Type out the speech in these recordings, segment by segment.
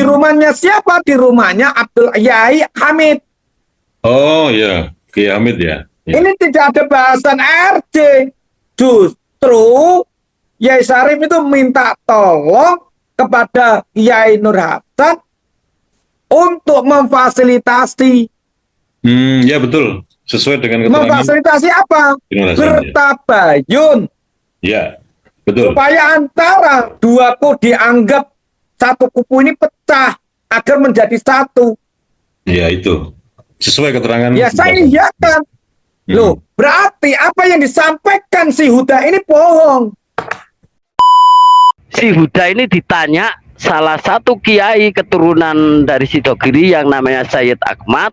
rumahnya siapa? Di rumahnya Abdul Yai Hamid. Oh ya, Kiai Hamid ya. Ini tidak ada bahasan RJ. Justru Yai Sarif itu minta tolong kepada Yai Nur Hasan untuk memfasilitasi. Ya betul. Sesuai dengan keterangan. Memfasilitasi apa? Bertabayun. Ya, betul. Supaya antara dua kubu dianggap satu kubu ini pecah agar menjadi satu. Ya itu. Sesuai keterangan. Ya saya iyakan. Loh, berarti apa yang disampaikan si Huda ini bohong. Si Huda ini ditanya salah satu kiai keturunan dari Sidogiri yang namanya Sayyid Ahmad,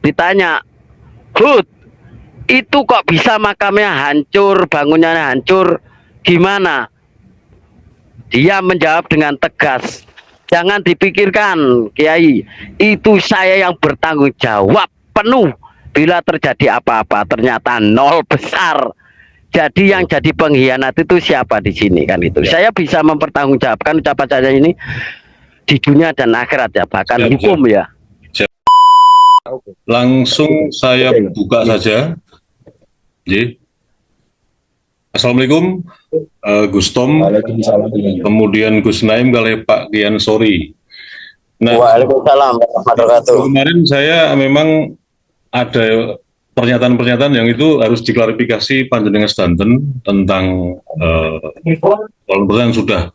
ditanya, Hud, itu kok bisa makamnya hancur, bangunannya hancur, gimana? Dia menjawab dengan tegas, jangan dipikirkan Kiai, itu saya yang bertanggung jawab penuh bila terjadi apa-apa. Ternyata nol besar. Jadi yang jadi pengkhianat itu siapa di sini kan itu. Saya bisa mempertanggungjawabkan ucapan saya ini di dunia dan akhirat ya, bahkan hukum ya. Langsung saya buka saja. Jadi, Assalamualaikum Gus Tom, kemudian Gus Naim kali Pak Kian Sori. Nah, Waalaikumsalam warahmatullahi wabarakatuh. Kemarin saya memang ada pernyataan-pernyataan yang itu harus diklarifikasi panjenengan sedanten tentang kalau pertanyaan sudah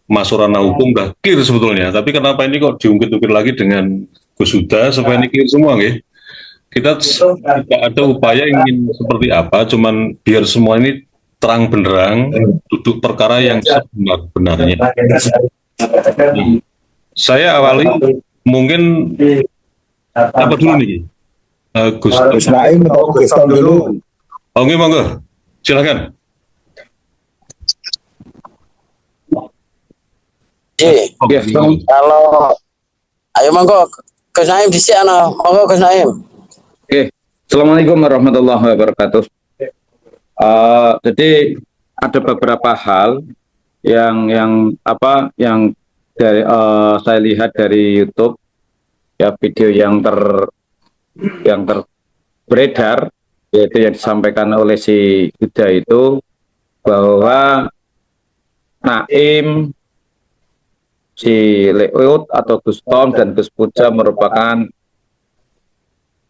masuk ranah hukum udah clear sebetulnya, tapi kenapa ini kok diungkit-ungkit lagi dengan Gus Huda supaya ini clear semua nggih? Kita tidak ada upaya ingin seperti apa, cuman biar semua ini terang benderang duduk perkara yang sebenar-benarnya. Saya awali mungkin apa dulu nih? Gus Naim atau Gus Tom dulu. Oke, monggo. Silakan. Oke, kalau ayo monggo Gus Naim di sana, monggo Gus Naim. Oke, Assalamualaikum warahmatullahi wabarakatuh. Jadi ada beberapa hal yang dari saya lihat dari YouTube ya, video yang beredar, yaitu yang disampaikan oleh si Huda itu bahwa Naim, si Leut atau Gus Tom dan Gus Puja merupakan,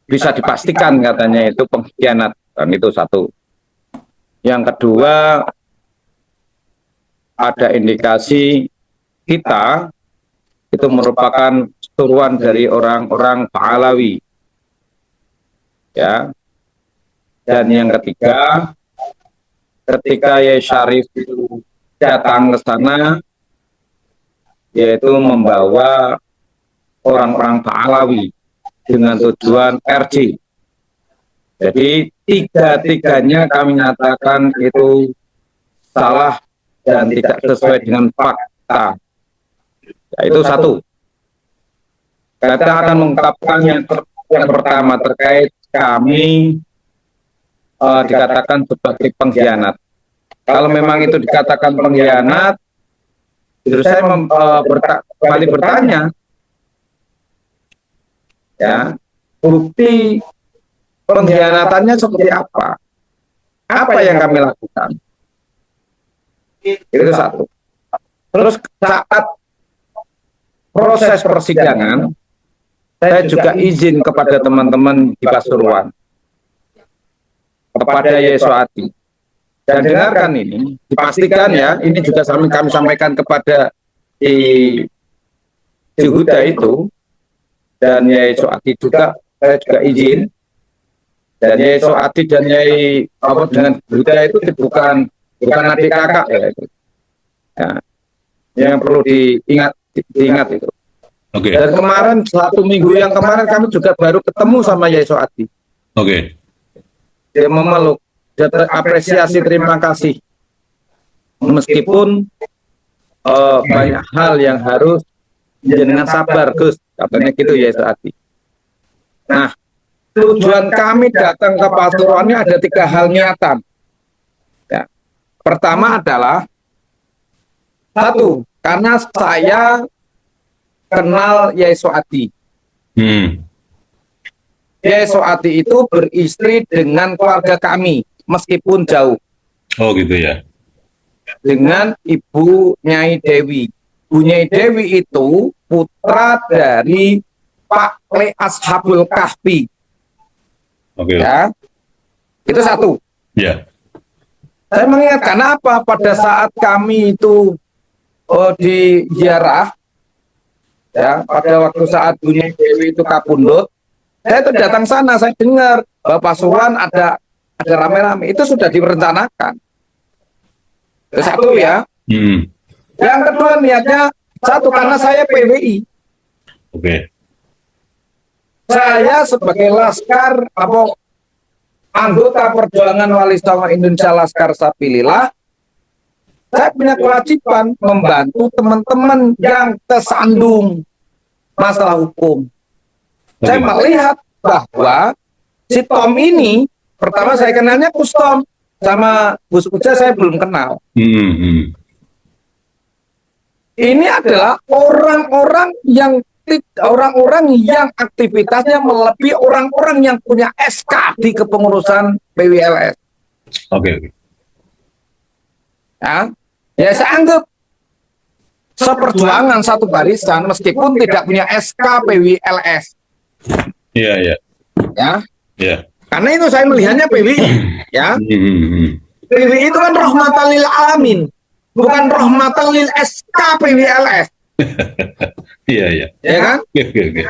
bisa dipastikan katanya itu pengkhianat, dan itu satu. Yang kedua, ada indikasi kita itu merupakan suruhan dari orang-orang Pahlawi. Ya. Dan yang ketiga, ketika Yai Sarif datang ke sana, yaitu membawa orang-orang Pahlawi dengan tujuan RJ. Jadi tiga-tiganya kami nyatakan itu salah dan tidak sesuai dengan fakta. Ya, itu satu. Kita akan mengungkapkan yang pertama terkait kami dikatakan sebagai pengkhianat. Kalau memang itu dikatakan pengkhianat, terus saya kembali bertanya, ya, bukti pengkhianatannya seperti apa? Apa yang kami lakukan? Itu satu. Terus saat proses persidangan, saya juga izin kepada teman-teman di Pasuruan, kepada Yai Soati, dan dengarkan ini, dipastikan ya, ini juga kami sampaikan kepada di Huda itu, dan Yai Soati juga, saya juga izin, dan Yai Soati dan Yai dengan Huda itu bukan adik kakak ya, itu. Ya, yang perlu diingat itu. Oke. Dan kemarin 1 minggu yang kemarin kami juga baru ketemu sama Yai Soati. Oke. Dia memeluk, dia apresiasi, terima kasih. Meskipun banyak hal yang harus dengan sabar, Gus, katanya gitu Yai Soati. Nah, tujuan kami datang ke Pasuruan ini ada 3 hal niatan. Ya. Pertama adalah, 1, karena saya kenal Yai Soati. Yai Soati itu beristri dengan keluarga kami, meskipun jauh. Oh gitu ya. Dengan Ibu Nyai Dewi. Bu Nyai Dewi itu putra dari Pak Le Ashabul Kahfi. Oke. Ya, itu satu. Ya. Saya mengingatkan apa pada saat kami itu di ziarah, ya, pada waktu saat Bu Nyai Dewi itu kapundhut, saya itu datang sana, saya dengar bahwa Pasuruan ada rame-rame, itu sudah direncanakan. Itu satu ya. Yang kedua niatnya satu, karena saya PWI. Oke. Saya sebagai laskar anggota perjuangan Wali Songo Indonesia Laskar Sabilillah, saya punya kewajiban membantu teman-teman yang tersandung masalah hukum. Saya melihat bahwa si Tom ini, pertama saya kenalnya Gus Tom, sama Gus Puja saya belum kenal. Ini adalah orang-orang yang aktivitasnya melebihi orang-orang yang punya SK di kepengurusan PWLS. Oke. Ya saya anggap seperjuangan satu barisan meskipun tidak punya SK PWLS. Iya. Ya. Karena itu saya melihatnya PWI, ya. PWI itu kan rahmatan lil alamin, bukan rahmatan lil SK PWLS. Iya. Ya kan? Oke.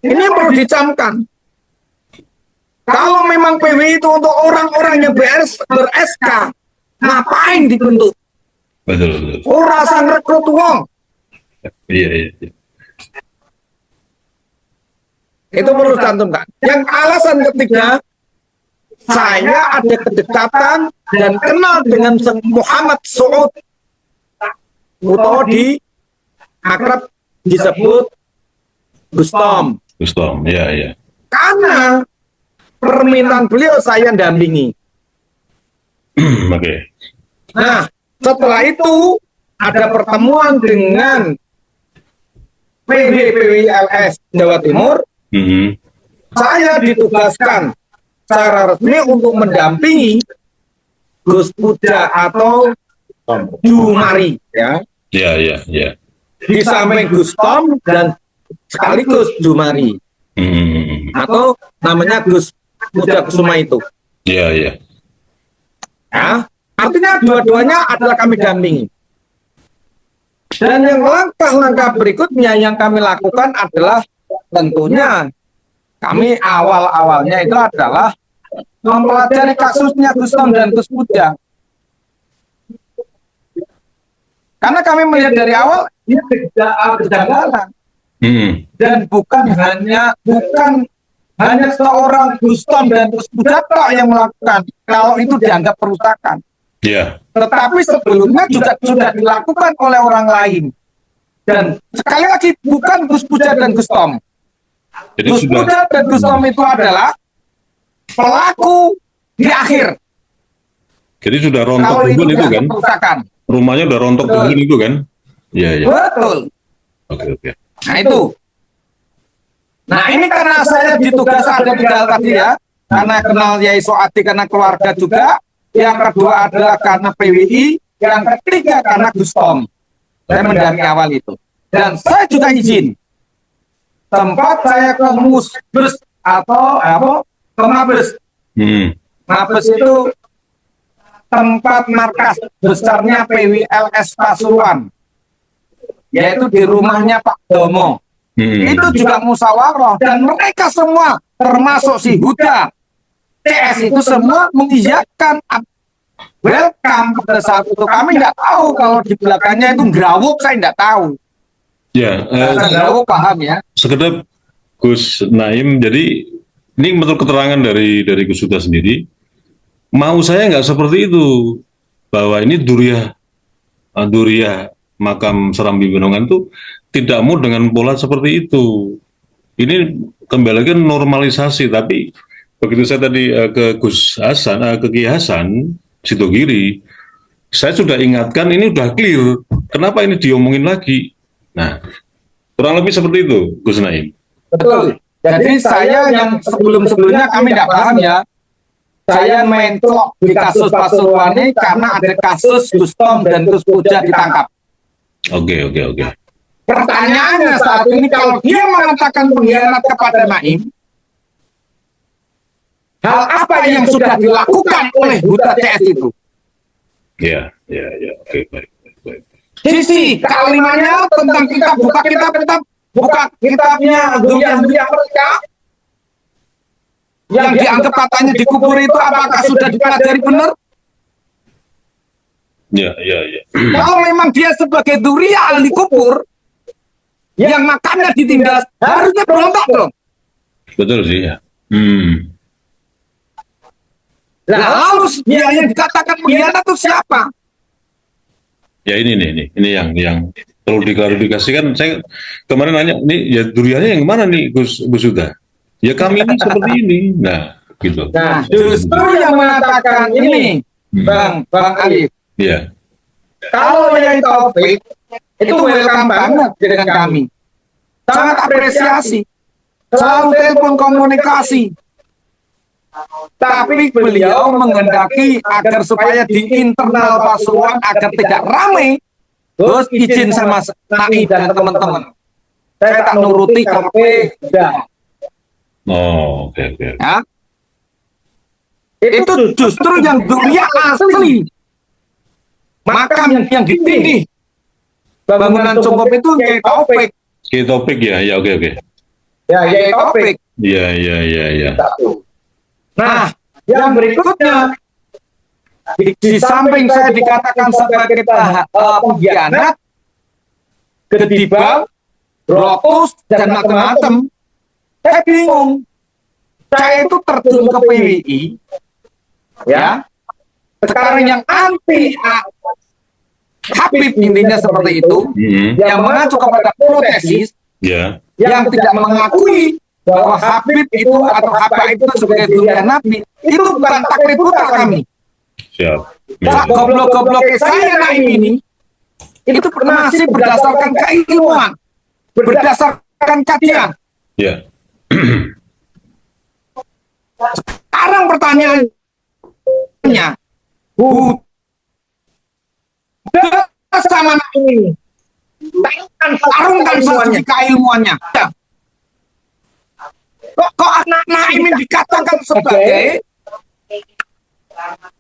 Ini yang perlu dicamkan. Kalau memang PWI itu untuk orang-orang yang ber-SK, ngapain dibentuk? Betul. Ora sang rekrut wong. Iya. Itu perlu dicantumkan. Yang alasan ketiga, saya ada kedekatan dan kenal dengan Muhammad Suud, atau di akrab disebut Gus Tom. Iya. Karena permintaan beliau saya dampingi. Oke. Nah, setelah itu ada pertemuan dengan PWLS Jawa Timur. Saya ditugaskan secara resmi untuk mendampingi Gus Puja atau Jumari, ya. Iya. Di samping Gus Tom dan sekaligus Jumari, atau namanya Gus Puja Kusuma itu. Iya. Ya, artinya dua-duanya adalah kami dampingi. Dan yang langkah-langkah berikutnya yang kami lakukan adalah tentunya kami awal-awalnya itu adalah mempelajari kasusnya Gus Tom dan Gus Puja. Karena kami melihat dari awal ini kejanggalan. Dan bukan hanya seorang Gus Tom dan Gus Puja yang melakukan, kalau itu dianggap perusakan. Iya. Tetapi sebelumnya juga sudah dilakukan oleh orang lain. Dan sekali lagi bukan Gus Puja dan Gus Tom. Jadi Gus Puja dan Gus Tom itu adalah pelaku di akhir. Jadi sudah rontok Kalau duluan itu kan? Perusakan. Rumahnya udah rontok duluan itu kan? Iya. Betul. Oke. Nah itu. Nah ini karena saya ditugas ada 3 hal tadi ya. Karena kenal Yai Soati karena keluarga juga. Yang kedua adalah karena PWI. Yang ketiga karena Gus Tom. Saya mendampingi awal itu. Dan saya juga izin. Tempat saya ke Musbes atau ke Mabes. Mabes itu tempat markas besarnya PWLS Pasuruan. Yaitu di rumahnya Pak Domo. Itu juga musyawarah. Dan mereka semua, termasuk si Huda, CS itu semua mengiyakan welcome pada saat itu. Kami nggak tahu kalau di belakangnya itu Grawuk, saya nggak tahu. Ya, Grawuk paham ya. sekedar Gus Naim, jadi ini menurut keterangan dari Gus Huda sendiri, mau saya nggak seperti itu, bahwa ini Duriah makam Serambi Benongan itu tidak mau dengan pola seperti itu. Ini kembali lagi normalisasi, tapi begitu saya tadi ke Gus Hasan, ke Kiai Hasan Sitogiri, saya sudah ingatkan ini udah clear. Kenapa ini diomongin lagi? Nah, Kurang lebih seperti itu, Gus Naim. Betul. Jadi saya yang sebelum-sebelumnya kami tidak paham ya. Saya mentok di kasus Pasuruan ini karena ada kasus Gus Tom dan Gus Puja ditangkap. Oke. Pertanyaannya saat ini kalau dia mengatakan pengkhianat kepada Naim, hal apa yang sudah dilakukan oleh Huta CS itu? Ya. Oke, baik. Sisi kalimatnya tentang kitab buka kitabnya Duriyah mereka yang dianggap katanya dikubur itu apakah sudah dipelajari benar? Ya. Kalau memang dia sebagai Duriyah ahli kubur yang makamnya ditindas, harusnya berontak dong. Betul sih ya. Nah, lalu dia yang dikatakan pengkhianat itu siapa? Ya ini yang perlu diklarifikasi kan. Saya kemarin nanya, nih ya Duriyahnya yang mana nih Gus Huda? Ya kami ini seperti ini. Nah, gitu. Nah, justru yang mengatakan ini, Bang Alif. Iya. Kalau Yai Taufik itu welcome banget dengan kami. Sangat apresiasi. Selalu telepon komunikasi. Tapi beliau menghendaki agar supaya di internal Pasuruan agar tidak ramai. Terus izin sama Naim dan teman-teman. Saya tak nuruti KP. Oh, oke. Ya. Itu justru yang Duriyah asli. Makam yang ditindih. Bangunan cukup itu Yai Taufik. Yai Taufik ya, oke. Ya, Yai Taufik. Iya. Nah, yang berikutnya, di samping saya dikatakan sebagai pengkhianat, gedibal, brotus, dan macam-macam, saya bingung. Saya itu terjun ke PWI, ya. Sekarang yang anti Habib intinya seperti itu, yang mengacu kepada protesis, yang tidak mengakui bahwa Habib itu atau Habib itu sebagai Duriyah Nabi, itu bukan taklid putra kami. Siap. Goblok-goblok saya Naim ini, itu masih berdasarkan keilmuan, berdasarkan kajian. Ya. Sekarang pertanyaannya, sama Naim ini, tarungkan semuanya keilmuannya. Kok anak Naim ini dikatakan sebagai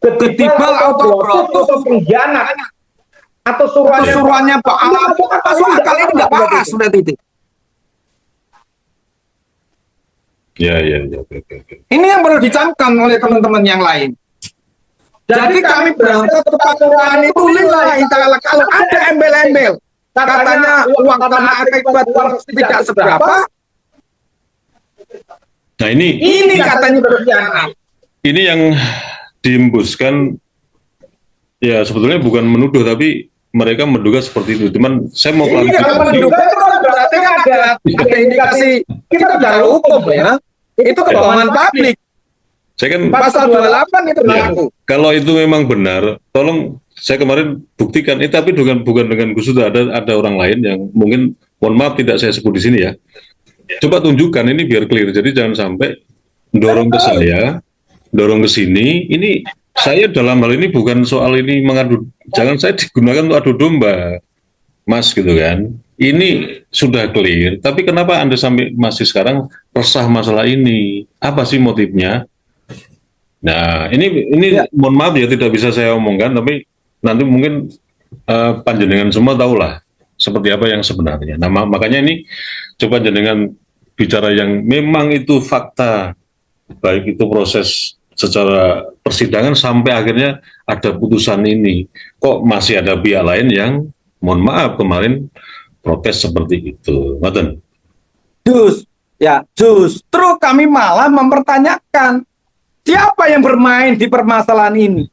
gedibal atau brotus atau pengkhianat atau suruhannya Pak Allah, itu kan masuk akal, ini nggak parah sudah titik. Ya. Ini yang perlu dicamkan oleh teman-teman yang lain. Jadi kami berangkat ke Pasuruan itu lillahi ta'ala, kalau ada embel-embel katanya uang karena akibat uang tidak seberapa. Nah ini katanya berkhianat. Ini yang dihembuskan, ya sebetulnya bukan menuduh tapi mereka menduga seperti itu. Cuman saya mau klarifikasi. Kalau menduga itu kan berarti ada indikasi kita bicara hukum ya. Itu kebohongan publik. Saya kan Pasal 28 itu berlaku. Kalau itu memang benar, tolong saya kemarin buktikan. Tapi bukan dengan Gus Huda, ada orang lain yang mungkin, mohon maaf tidak saya sebut di sini ya. Coba tunjukkan ini biar clear. Jadi jangan sampai dorong ke saya, dorong ke sini. Ini saya dalam hal ini bukan soal ini mengadu. Jangan saya digunakan untuk adu domba, Mas, gitu kan. Ini sudah clear. Tapi kenapa Anda sampai masih sekarang resah masalah ini? Apa sih motifnya? Nah, ini mohon maaf ya tidak bisa saya omongkan, tapi nanti mungkin panjenengan semua tahulah seperti apa yang sebenarnya. Nah, makanya ini coba jenengan bicara yang memang itu fakta, baik itu proses secara persidangan sampai akhirnya ada putusan ini. Kok masih ada pihak lain yang mohon maaf kemarin protes seperti itu. Ngoten. Justru kami malah mempertanyakan siapa yang bermain di permasalahan ini.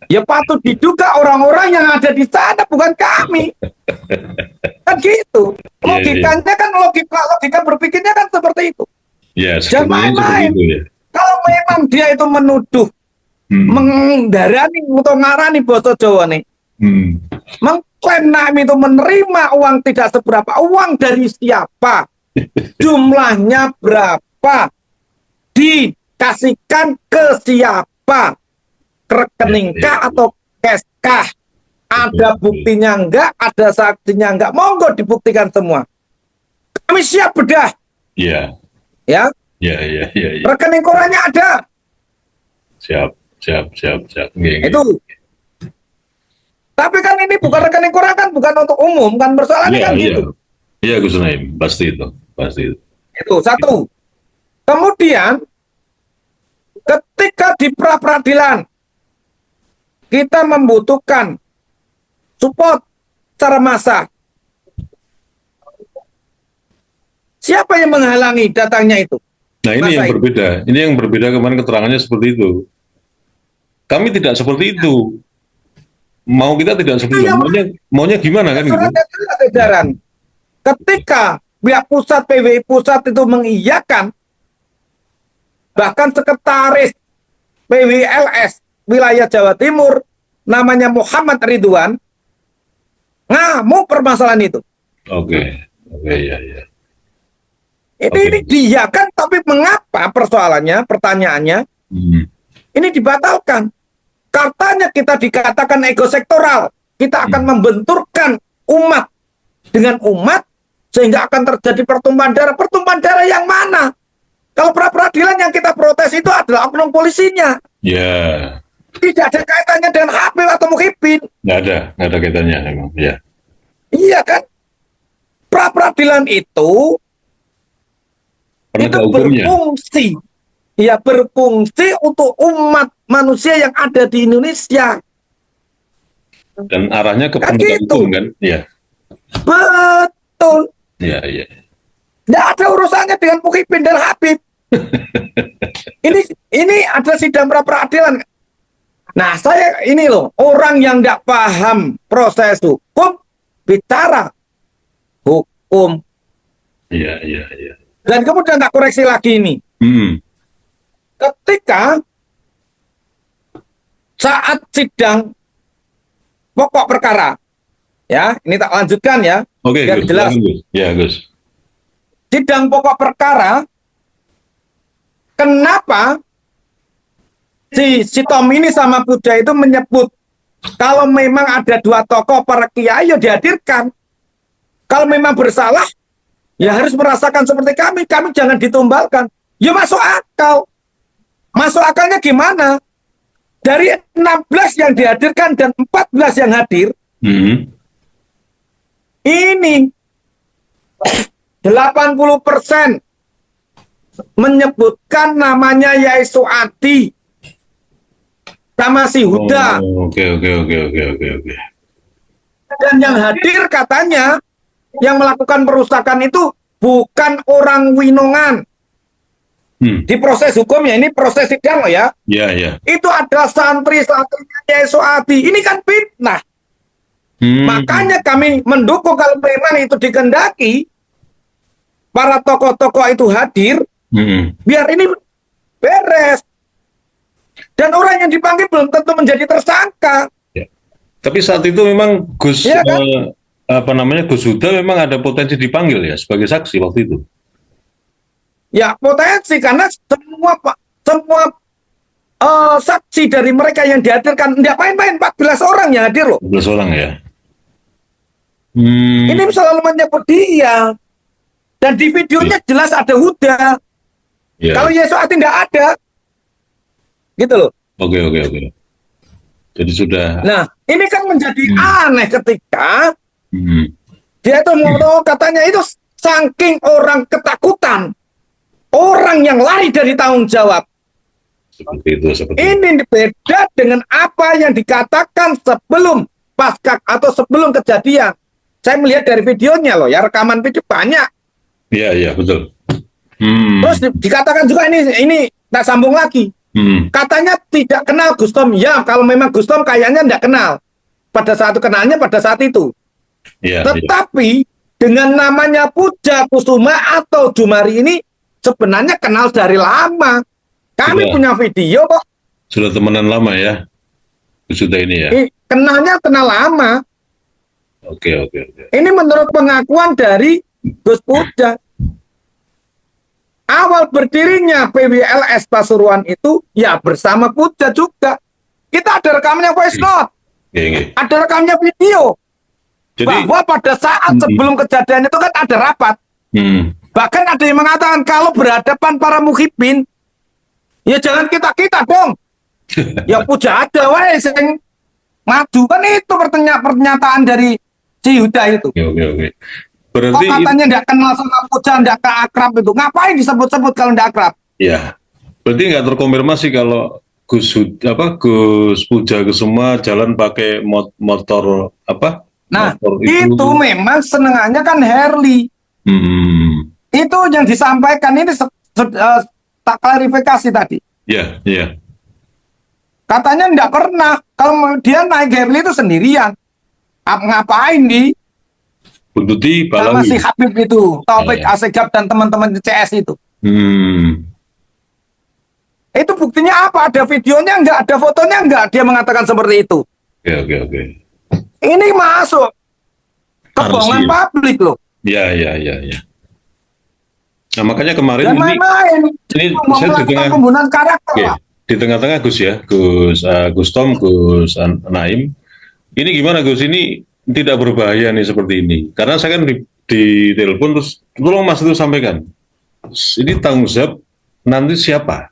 Ya patut diduga orang-orang yang ada di sana, bukan kami. Kan gitu. Logikanya kan logika berpikirnya kan seperti itu. Ya, jangan main-main. Ya. Kalau memang dia itu menuduh, mendarani atau ngarani bahasa Jawa nih, Mengklaim Naim itu menerima uang tidak seberapa, uang dari siapa, jumlahnya berapa, dikasihkan ke siapa, ke rekening kah atau cash kah, ada buktinya enggak, ada saksinya enggak, monggo dibuktikan semua. Kami siap bedah. Iya. Ya. Iya. Rekening korannya ada. Siap. Itu. Tapi kan ini bukan rekening koran, kan bukan untuk umum, kan persoalannya kan gitu. Iya, Gus Naim, pasti itu. Itu satu. Kemudian ketika di pra peradilan kita membutuhkan support secara massa, siapa yang menghalangi datangnya itu? Nah, ini yang berbeda. Ini yang berbeda, kemarin keterangannya seperti itu. Kami tidak seperti itu. Mau kita tidak seperti itu. Maunya gimana kan gitu? Ketika pihak pusat, PWI pusat itu mengiyakan, bahkan sekretaris PWLS wilayah Jawa Timur namanya Muhammad Ridwan ngamuk permasalahan itu. Oke, iya. Ini diiyakan, tapi mengapa persoalannya, pertanyaannya, ini dibatalkan? Katanya kita dikatakan ego sektoral, kita akan membenturkan umat dengan umat, sehingga akan terjadi pertumpahan darah. Pertumpahan darah yang mana? Kalau pra peradilan yang kita protes itu adalah oknum polisinya. Ya. Tidak ada kaitannya dengan Habib atau Muhyiddin. Nggak ada kaitannya memang. Ya. Iya kan? Pra peradilan itu berfungsi, ya berfungsi untuk umat manusia yang ada di Indonesia. Dan arahnya ke penegak hukum kan? Iya. Betul. Iya. Tidak ada urusannya dengan Muhyiddin dan Habib. Ini ada sidang pra peradilan. Nah, saya ini loh, orang yang tidak paham proses hukum bicara hukum. Iya. Dan kemudian tak koreksi lagi ini. Ketika saat sidang pokok perkara, ya, ini tak lanjutkan ya. Oke, biar Gus, jelas. Ya, Gus. Sidang pokok perkara, kenapa si Tom ini sama Puja itu menyebut kalau memang ada dua tokoh para kiai ya dihadirkan. Kalau memang bersalah, ya harus merasakan seperti kami jangan ditumbalkan. Ya masuk akal. Masuk akalnya gimana? Dari 16 yang dihadirkan dan 14 yang hadir, ini 80% menyebutkan namanya Yai Suadi sama si Huda. Oke. Dan yang hadir katanya yang melakukan perusakan itu bukan orang Winongan. Di proses hukumnya, ini proses sidang loh ya. Iya. Itu adalah santri-santrinya Yai Suadi. Ini kan fitnah. Makanya kami mendukung kalau memang itu dikehendaki para tokoh-tokoh itu hadir, biar ini beres. Dan orang yang dipanggil belum tentu menjadi tersangka. Ya. Tapi saat itu memang Gus ya, kan? Gus Huda memang ada potensi dipanggil ya sebagai saksi waktu itu. Ya potensi, karena semua saksi dari mereka yang dihadirkan tidak main-main, 14 orang yang hadir loh. 14 orang ya. Ini selalu menyebut dia. Dan di videonya jelas ada Huda. Ya. Kalau Yesuati tidak ada. Gitu loh. Oke. Jadi sudah. Nah, ini kan menjadi aneh ketika dia itu mau katanya itu saking orang ketakutan. Orang yang lari dari tanggung jawab. Seperti itu. Ini beda dengan apa yang dikatakan sebelum pasca atau sebelum kejadian. Saya melihat dari videonya loh ya, rekaman video banyak. Iya, betul. Terus dikatakan juga ini tak sambung lagi. Katanya tidak kenal Gustom. Ya, kalau memang Gustom kayaknya tidak kenal. Pada saat itu kenalnya pada saat itu. Tetapi dengan namanya Puja Kusuma atau Jumari ini sebenarnya kenal dari lama. Kami punya video kok. Sudah temenan lama ya. Gus Huda ini ya. Kenalnya kenal lama. Oke. Ini menurut pengakuan dari Gus Puja. Awal berdirinya PWLS Pasuruan itu ya bersama Puja juga. Kita ada rekamnya voice note. Ada rekamnya video. Jadi, bahwa pada saat sebelum kejadian itu kan ada rapat. Bahkan ada yang mengatakan kalau berhadapan para muhibin, ya jangan kita dong. Ya Puja ada wae sing maju, kan itu pernyataan dari si Huda itu. Oke. Berarti kok katanya tidak kenal sama Puja, tidak akrab itu. Ngapain disebut-sebut kalau tidak akrab? Ya. Berarti nggak terkonfirmasi kalau Gus Puja Kusuma jalan pakai motor apa? Nah, motor itu memang senengannya kan Harley. Itu yang disampaikan ini tak klarifikasi tadi. Iya. Katanya tidak pernah. Kalau dia naik Harley itu sendirian. Ngapain di buntuti sama si Habib itu, Taufik Asegaf dan teman-teman CS itu. Itu buktinya apa? Ada videonya enggak? Ada fotonya enggak? Dia mengatakan seperti itu. Oke. Ini masuk kebohongan publik loh. Ya. Nah makanya kemarin ini saya di tengah pembunuhan karakter. Di tengah-tengah Gus ya, Gus Tom, Gus Naim. Ini gimana Gus? Ini tidak berbahaya nih seperti ini. Karena saya kan di telepon terus, tolong Mas itu sampaikan. Ini tanggung jawab nanti siapa?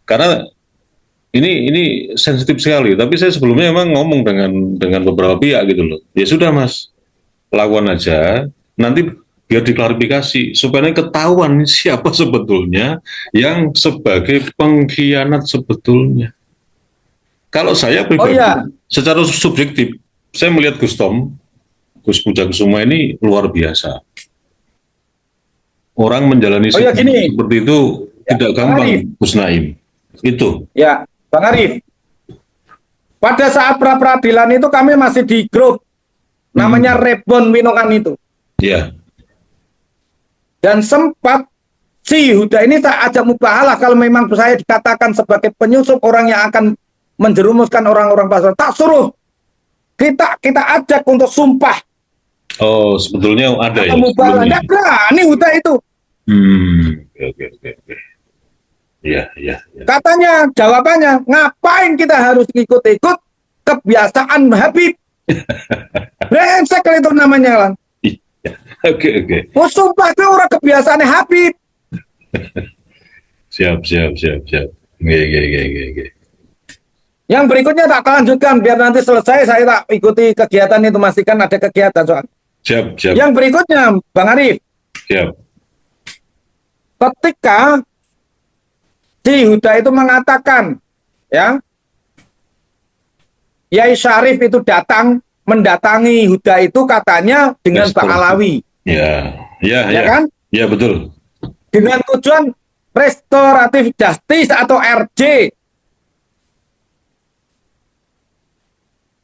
Karena ini sensitif sekali. Tapi saya sebelumnya emang ngomong dengan beberapa pihak gitu loh. Ya sudah Mas, lakukan aja. Nanti biar diklarifikasi supaya ketahuan siapa sebetulnya yang sebagai pengkhianat sebetulnya. Kalau saya pribadi, secara subjektif, saya melihat Gus Puja Kusuma ini luar biasa. Orang menjalani seperti itu tidak gampang, Gus Naim. Itu. Ya, Bang Arif. Pada saat pra-peradilan itu kami masih di grup namanya Rebon Winongan itu. Iya. Dan sempat si Huda ini tak ajak mubahalah kalau memang saya dikatakan sebagai penyusup orang yang akan menjerumuskan orang-orang Pasuruan. Tak suruh kita ajak untuk sumpah. Oh, sebetulnya ada ya. Mubahalah. Nggak berani Huda itu. Oke. Iya. Katanya jawabannya, ngapain kita harus ikut-ikut kebiasaan Habib? Brengsek itu namanya kan. Oke. Oh sumpah itu orang kebiasaannya Habib. Siap. Oke. Yang berikutnya tak lanjutkan biar nanti selesai saya tak ikuti kegiatan itu, memastikan ada kegiatan soal. Siap. Yang berikutnya Bang Arif. Siap. Ketika si Huda itu mengatakan ya Yai Syarif itu mendatangi Huda itu katanya dengan Pak Alawi. Ya kan? Ya betul. Dengan tujuan restoratif justice atau RJ.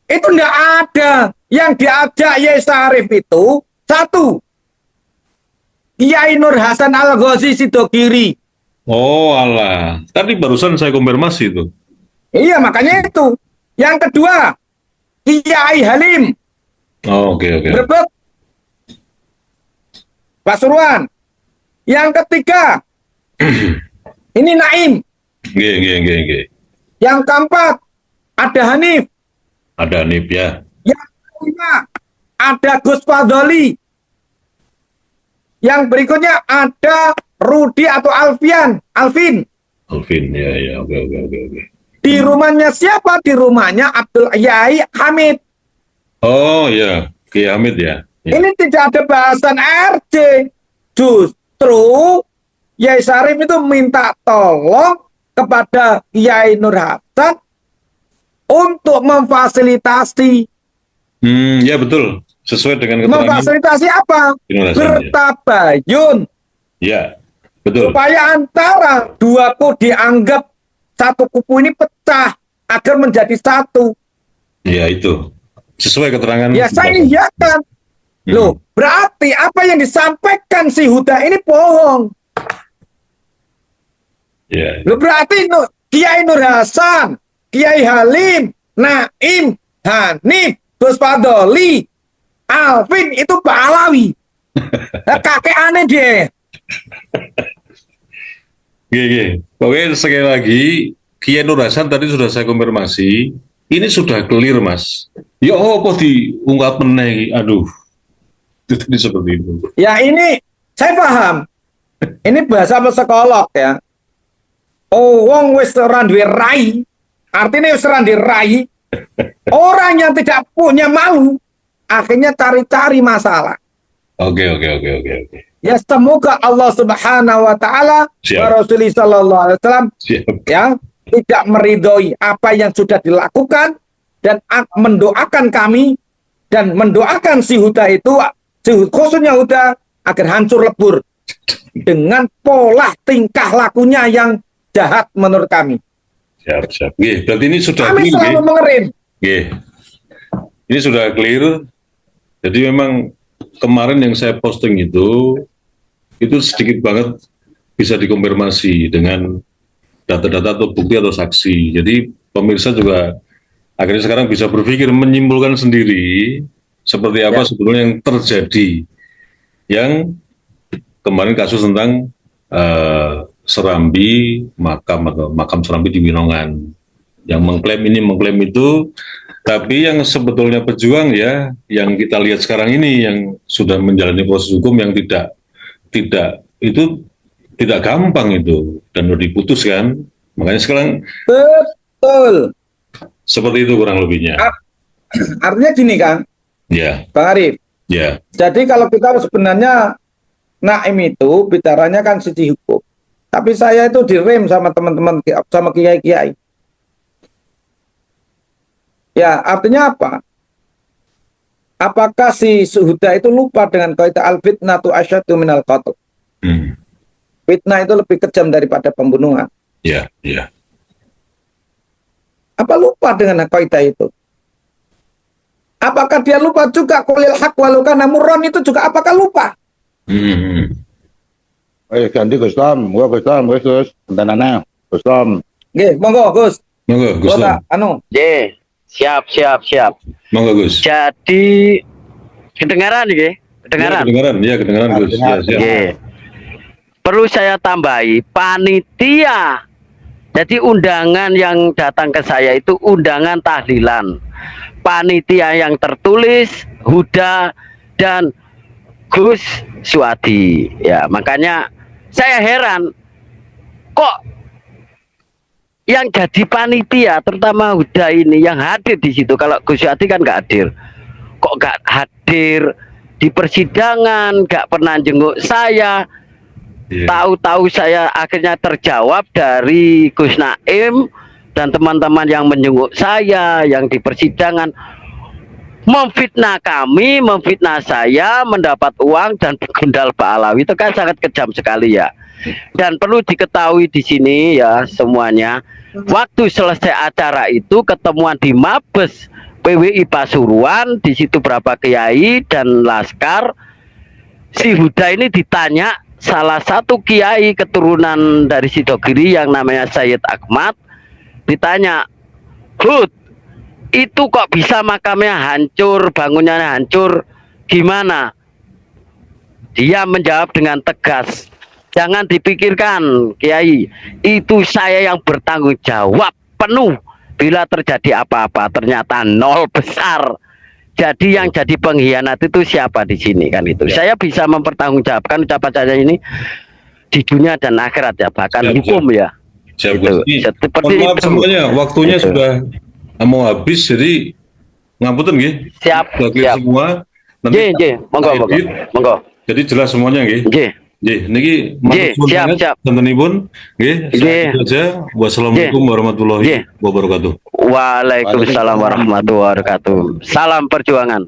Itu enggak ada. Yang diajak Yai Syarif itu satu, Kiai Nur Hasan Al-Ghazi Sidogiri. Oh alah, tadi barusan saya konfirmasi itu. Iya makanya itu. Yang kedua, Kiai Halim. Oh, oke. Brebes, Pasuruan. Yang ketiga, ini Naim. Oke. Yang keempat, ada Hanif. Ada Hanif ya. Yang kelima, ada Gus Fadoli. Yang berikutnya ada Rudi atau Alvin. Alvin, ya. Oke. Di rumahnya siapa? Di rumahnya Abdul Yai Hamid. Oh ya, Kiai Hamid ya. Ini tidak ada bahasan RJ. Justru Yai Syarif itu minta tolong kepada Kiai Nur Hasan untuk memfasilitasi. Ya betul. Sesuai dengan keterangan. Memfasilitasi apa? Bertabayun. Ya, betul. Supaya antara dua kubu dianggap satu kubu ini pecah agar menjadi satu. Ya itu. Sesuai keterangan. Ya saya iyakan. Loh, berarti apa yang disampaikan si Huda ini bohong. Ya. Loh, berarti Kiai Nur Hasan, Kiai Halim, Naim, Hanif, Gus Fadoli, Alvin itu Pak Alawi. Nah, kakek aneh dia. Oke. Oke, sekali lagi, Kiai Nur Hasan tadi sudah saya konfirmasi, ini sudah clear, Mas. Ya apa diungkap meneh, aduh. Itu tadi seperti itu. Ya ini saya paham. Ini bahasa psikolog ya. Oh, wong wis ora duwe rai. Artinya wis ora duwe rai. Orang yang tidak punya malu akhirnya cari-cari masalah. Oke. Ya semoga Allah Subhanahu wa taala wa Rasulullah sallallahu alaihi wasallam ya tidak meridhoi apa yang sudah dilakukan dan mendoakan kami dan mendoakan si Huda itu, khususnya Huda, agar hancur lebur dengan pola tingkah lakunya yang jahat menurut kami. Siap. Berarti ini sudah kami clear, selalu mengerim. Ini sudah clear. Jadi memang kemarin yang saya posting itu sedikit banget bisa dikonfirmasi dengan data-data atau bukti atau saksi. Jadi pemirsa juga akhirnya sekarang bisa berpikir, menyimpulkan sendiri seperti apa sebetulnya yang terjadi. Yang kemarin kasus tentang Serambi, makam Serambi di Winongan, yang mengklaim ini mengklaim itu, tapi yang sebetulnya pejuang ya, yang kita lihat sekarang ini yang sudah menjalani proses hukum yang tidak gampang itu dan udah diputuskan, makanya sekarang betul seperti itu kurang lebihnya. Artinya gini Kang, Bang Arif. Jadi kalau kita sebenarnya Naim itu bicaranya kan sisi hukum, tapi saya itu direm sama teman-teman, sama kiai-kiai. Ya, artinya apa? Apakah si Huda itu lupa dengan kaidah al-fitnatu asyaddu minal qatl? Fitnah itu lebih kejam daripada pembunuhan. Apa lupa dengan kaidah itu? Apakah dia lupa juga qulil haq walau kana murran itu juga apakah lupa? Ganti Gus Tom, Gus Danana, Gus Tom. Nggih, monggo Gus. Monggo Gus Tom. Siap. Monggo Gus. Jadi kedengaran nggih? Kedengaran Gus. Siap. Perlu saya tambahi, panitia. Jadi undangan yang datang ke saya itu undangan tahlilan. Panitia yang tertulis Huda dan Gus Suwadi. Ya, makanya saya heran kok yang jadi panitia, terutama Huda ini yang hadir di situ. Kalau Gus Suwadi kan nggak hadir. Kok nggak hadir di persidangan, nggak pernah jenguk saya. Tahu-tahu saya akhirnya terjawab dari Gus Naim dan teman-teman yang menjenguk saya, yang di persidangan memfitnah kami, memfitnah saya, mendapat uang dan begundal Pak Alawi. Itu kan sangat kejam sekali ya. Dan perlu diketahui di sini ya semuanya, waktu selesai acara itu ketemuan di Mabes PWI Pasuruan, di situ berapa kiai dan laskar. Si Huda ini ditanya salah satu kiai keturunan dari Sidogiri yang namanya Sayyid Ahmad, ditanya, Hud, itu kok bisa makamnya hancur, bangunannya hancur, gimana? Dia menjawab dengan tegas, jangan dipikirkan Kiai, itu saya yang bertanggung jawab penuh bila terjadi apa-apa. Ternyata nol besar. Jadi yang jadi pengkhianat itu siapa di sini kan itu. Saya bisa mempertanggungjawabkan ucapan saya ini di dunia dan akhirat ya, bahkan hukum ya. Seperti maaf semuanya, waktunya sudah mau habis, jadi ngapunten nggih. Siap. Semua. Nggih, monggo. Jadi jelas semuanya nggih. Niki siap. Tentenipun nggih. Saja. Wassalamualaikum warahmatullahi wabarakatuh. Waalaikumsalam warahmatullahi wabarakatuh. Salam perjuangan.